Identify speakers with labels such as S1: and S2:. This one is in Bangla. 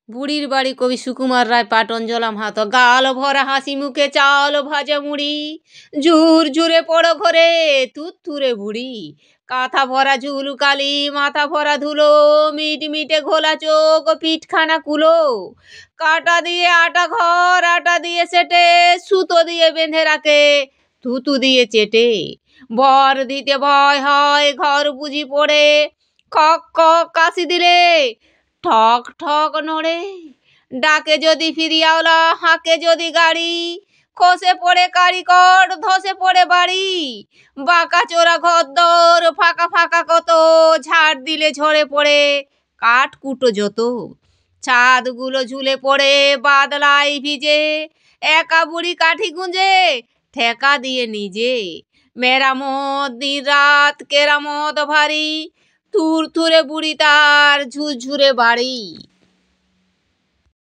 S1: বুড়ির বাড়ি কবি সুকুমার রায় পাটন হাত গাল ভরা হাসি মুখে চাল ভাজা মুড়ি ঝুর ঝুরে পড়ো ঘরে তুত্তুরে বুড়ি কাঁথা ভরা ঝুলকালি মাথা ভরা ধুলো মিট মিটে ঘোলা চোখ পিঠখানা কুলো কাটা দিয়ে আটা ঘর আটা দিয়ে সেটে সুতো দিয়ে বেঁধে রাখে থুতু দিয়ে চেটে বর দিতে ভয় হয় ঘর বুঝি পড়ে কক কক কাশি দিলে ঠক ঠক নড়ে ডাকে যদি ফিরিয়াওলা হাঁকে যদি গাড়ি খসে পড়ে কারিকর ধসে পড়ে বাড়ি বাঁকা চোরা ঘরদর ফাঁকা ফাঁকা কত ঝাড় দিলে ঝরে পড়ে কাঠ কুটো যত ছাদগুলো ঝুলে পড়ে বাদলাই ভিজে একা বুড়ি কাঠি গুঁজে ঠেকা দিয়ে নিজে মেরামত দিন রাত কেরামত ভারী থুর থুরে বুড়ি তার ঝুরঝুরে বাড়ি।